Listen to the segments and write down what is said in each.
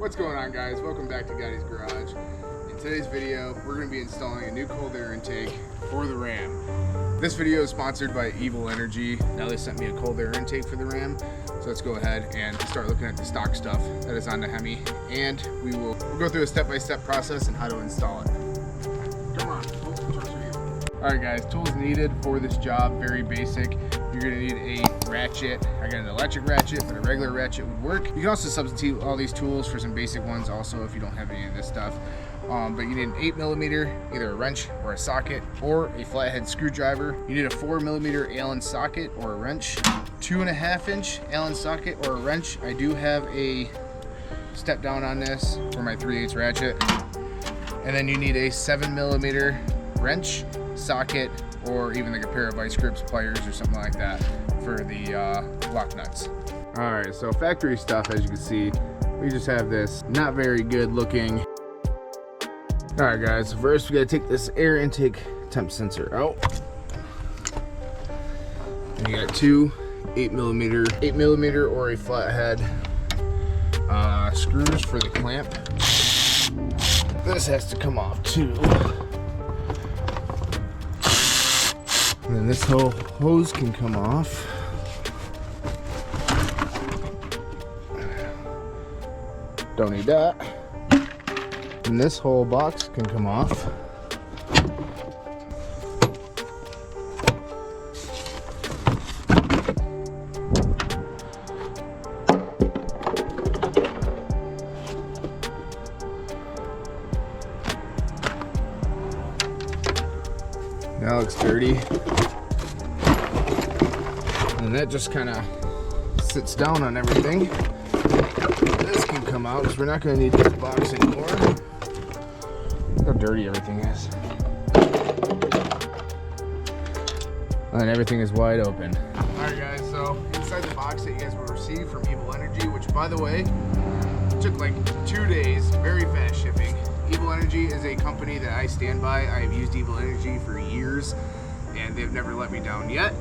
What's going on, guys? Welcome back to Gotti's Garage. In today's video, we're going to be installing a new cold air intake for the Ram. This video is sponsored by Evil Energy. Now they sent me a cold air intake for the Ram, so let's go ahead and start looking at the stock stuff that is on the Hemi, and we'll go through a step-by-step process and how to install it. Come on. Alright guys, tools needed for this job, very basic. You're going to need a ratchet. I got an electric ratchet, but a regular ratchet would work. You can also substitute all these tools for some basic ones also if you don't have any of this stuff. But you need an 8mm, either a wrench or a socket, or a flathead screwdriver. You need a 4mm Allen socket or a wrench, 2.5-inch Allen socket or a wrench. I do have a step down on this for my 3/8 ratchet. And then you need a 7mm wrench, socket, or even like a pair of vice grips, pliers, or something like that for the lock nuts. All right, so factory stuff, as you can see, we just have this not very good looking. All right guys, so first we gotta take this air intake temp sensor out. And you got two 8mm or a flathead screws for the clamp. This has to come off too. And then this whole hose can come off. Don't need that. And this whole box can come off. That looks dirty. And that just kind of sits down on everything. This can come out because we're not going to need this box anymore. Look how dirty everything is. And everything is wide open. Alright guys, so inside the box that you guys will receive from Evil Energy, which by the way, took like 2 days, very fast shipping. Evil Energy is a company that I stand by. I've used Evil Energy for years and they've never let me down yet.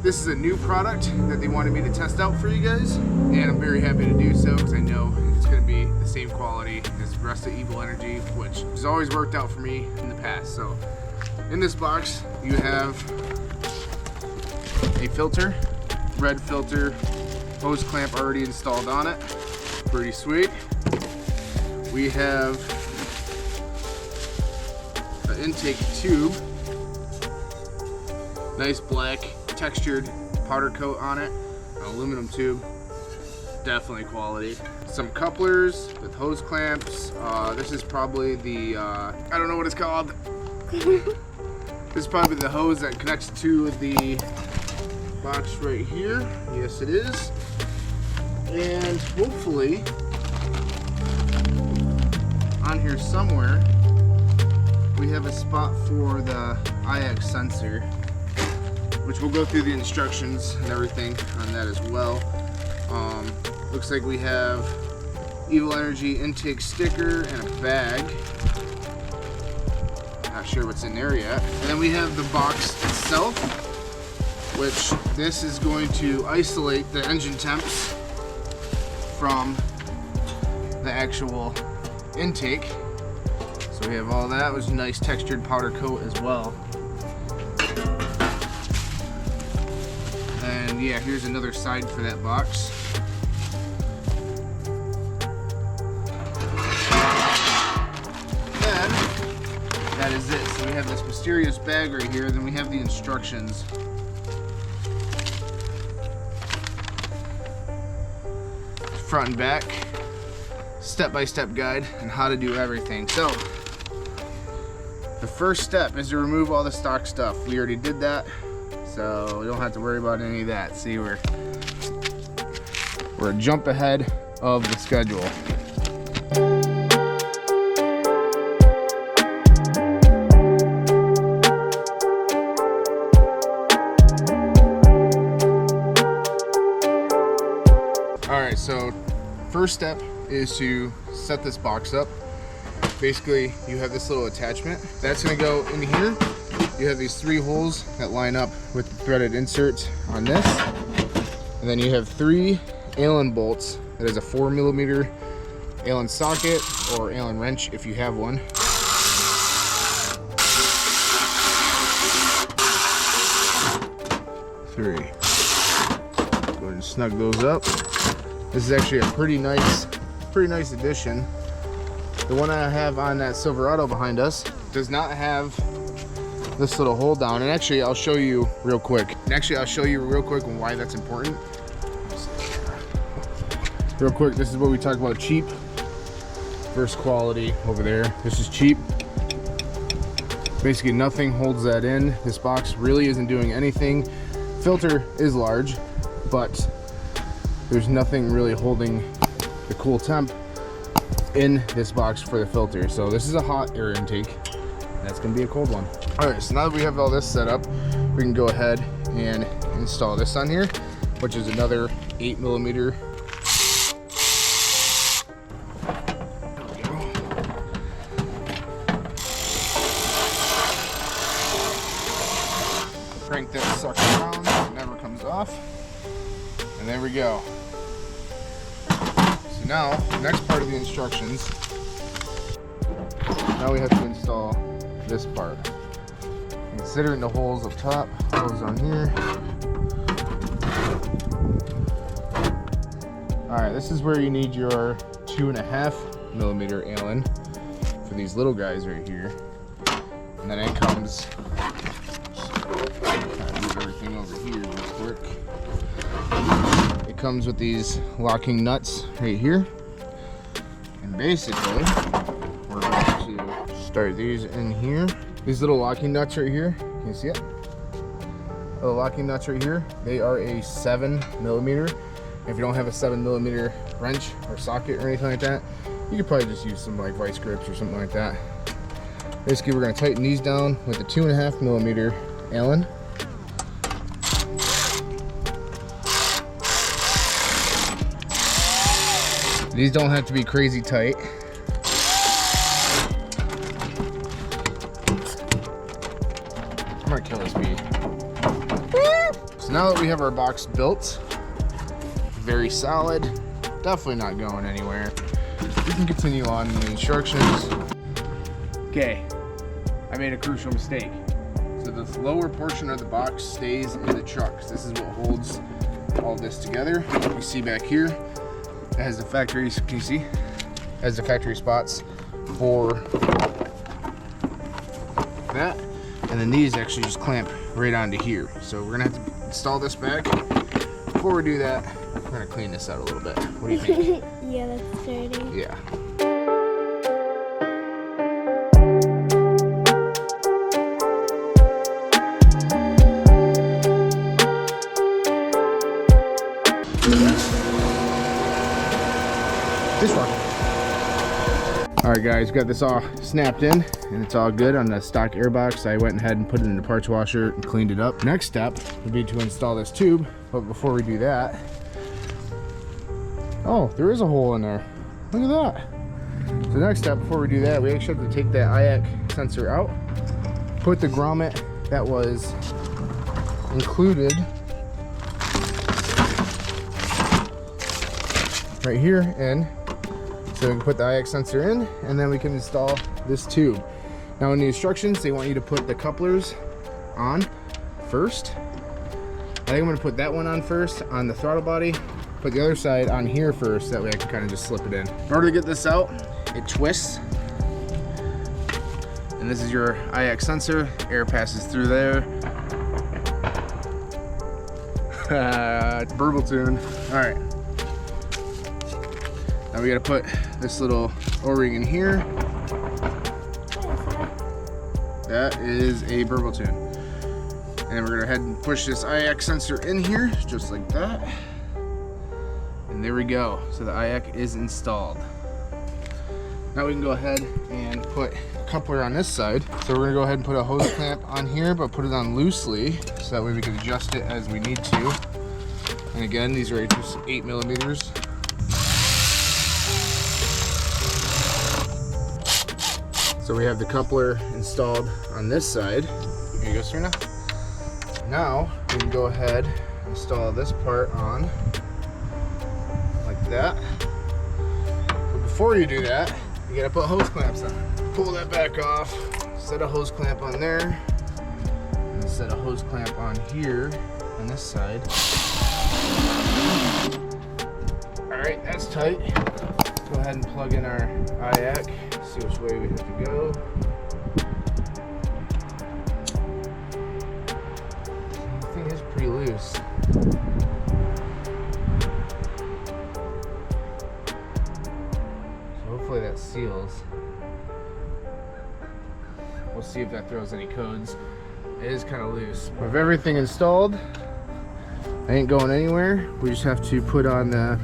This is a new product that they wanted me to test out for you guys, and I'm very happy to do so because I know it's going to be the same quality as the rest of Evil Energy, which has always worked out for me in the past. So in this box you have a filter, red filter, hose clamp already installed on it, pretty sweet. We have an intake tube, nice black textured powder coat on it, an aluminum tube, definitely quality. Some couplers with hose clamps. This is probably the, I don't know what it's called. This is probably the hose that connects to the box right here. Yes, it is. And hopefully, on here somewhere, we have a spot for the IX sensor, which we'll go through the instructions and everything on that as well. Looks like we have Evil Energy intake sticker and a bag. Not sure what's in there yet. And then we have the box itself, which this is going to isolate the engine temps from the actual intake. So we have all that. It was a nice textured powder coat as well. And yeah, here's another side for that box. Then that is it. So we have this mysterious bag right here. Then we have the instructions. Front and back, step-by-step guide on how to do everything. So the first step is to remove all the stock stuff. We already did that, so we don't have to worry about any of that. See, we're a jump ahead of the schedule. Alright, so first step is to set this box up. Basically, you have this little attachment. That's going to go in here. You have these 3 holes that line up with the threaded inserts on this. And then you have 3 Allen bolts. That is a 4mm Allen socket or Allen wrench if you have one. 3. Go ahead and snug those up. This is actually a pretty nice addition. The one I have on that Silverado behind us does not have this little hole down. And actually, I'll show you real quick. Why that's important. Real quick, this is what we talk about: cheap versus quality over there. This is cheap. Basically, nothing holds that in. This box really isn't doing anything. Filter is large, but there's nothing really holding the cool temp in this box for the filter. So this is a hot air intake. That's gonna be a cold one. All right, so now that we have all this set up, we can go ahead and install this on here, which is another 8mm. Crank that sucker around, it never comes off. And there we go. So now, the next part of the instructions, now we have to install this part. Considering the holes up top, holes on here. Alright, this is where you need your 2.5mm Allen for these little guys right here. And then it comes, move everything over here real quick. It comes with these locking nuts right here. And basically, we're going to start these in here. These little locking nuts right here, can you see it? The locking nuts right here, they are a 7mm. If you don't have a 7mm wrench or socket or anything like that, you could probably just use some like vice grips or something like that. Basically, we're going to tighten these down with the 2.5mm Allen. These don't have to be crazy tight. I'm gonna kill this bee. So now that we have our box built, very solid, definitely not going anywhere, we can continue on in the instructions. Okay, I made a crucial mistake. So this lower portion of the box stays in the truck. This is what holds all this together. You see back here, it has the factory, can you see? It has the factory spots for that. And then these actually just clamp right onto here. So we're gonna have to install this back. Before we do that, we're gonna clean this out a little bit. What do you think? Yeah, that's dirty. Yeah. This one. All right, guys, got this all snapped in and it's all good on the stock airbox. I went ahead and put it in the parts washer and cleaned it up. Next step would be to install this tube, but before we do that, oh, there is a hole in there. Look at that. So the next step before we do that, we actually have to take that IAC sensor out, put the grommet that was included right here in. So we can put the IX sensor in, and then we can install this tube. Now in the instructions, they want you to put the couplers on first. I think I'm gonna put that one on first on the throttle body, put the other side on here first, that way I can kind of just slip it in. In order to get this out, it twists. And this is your IX sensor, air passes through there. Burble tune, all right. Now we gotta put this little O-ring in here. That is a burble tune. And then we're gonna go ahead and push this IAC sensor in here, just like that. And there we go. So the IAC is installed. Now we can go ahead and put a coupler on this side. So we're gonna go ahead and put a hose clamp on here, but put it on loosely, so that way we can adjust it as we need to. And again, these are just 8mm. So we have the coupler installed on this side. Here you go, Serena. Now we can go ahead and install this part on like that. But before you do that, you gotta put hose clamps on. Pull that back off, set a hose clamp on there, and set a hose clamp on here on this side. All right, that's tight. Go ahead and plug in our IAC, see which way we have to go. The thing is pretty loose. So hopefully that seals. We'll see if that throws any codes. It is kind of loose. We have everything installed. I ain't going anywhere. We just have to put on the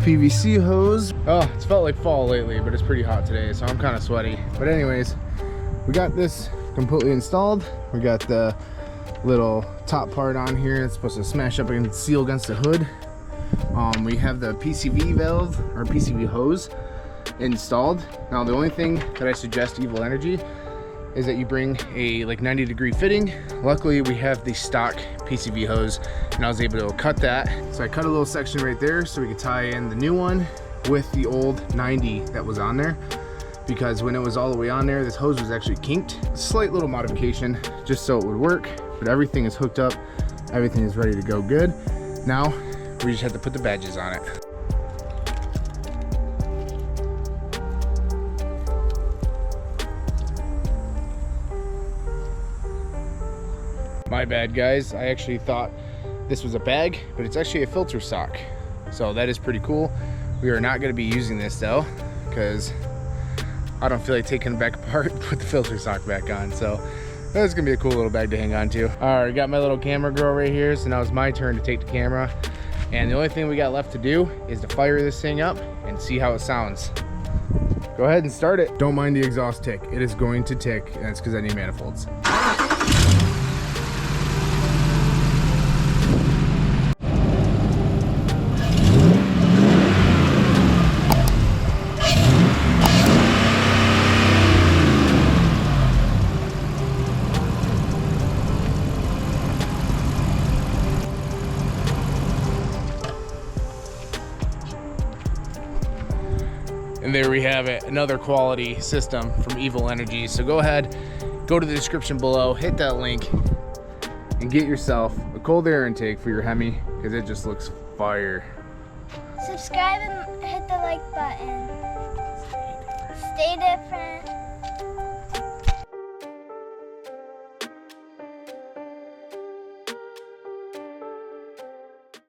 PVC hose. Oh, it's felt like fall lately, but it's pretty hot today, so I'm kind of sweaty. But anyways, we got this completely installed. We got the little top part on here. It's supposed to smash up and seal against the hood. We have the PCV valve or PCV hose installed. Now the only thing that I suggest Evil Energy is that you bring a like 90-degree fitting. Luckily we have the stock PCV hose and I was able to cut that. So I cut a little section right there so we could tie in the new one with the old 90 that was on there, because when it was all the way on there, this hose was actually kinked. Slight little modification just so it would work, but everything is hooked up. Everything is ready to go good. Now we just have to put the badges on it. My bad, guys. I actually thought this was a bag, but it's actually a filter sock. So that is pretty cool. We are not going to be using this though, because I don't feel like taking it back apart and put the filter sock back on. So that's going to be a cool little bag to hang on to. All right, got my little camera girl right here. So now it's my turn to take the camera. And the only thing we got left to do is to fire this thing up and see how it sounds. Go ahead and start it. Don't mind the exhaust tick. It is going to tick, and that's because I need manifolds. And there we have it, another quality system from Evil Energy. So go ahead, go to the description below, hit that link, and get yourself a cold air intake for your Hemi, because it just looks fire. Subscribe and hit the like button. Stay different.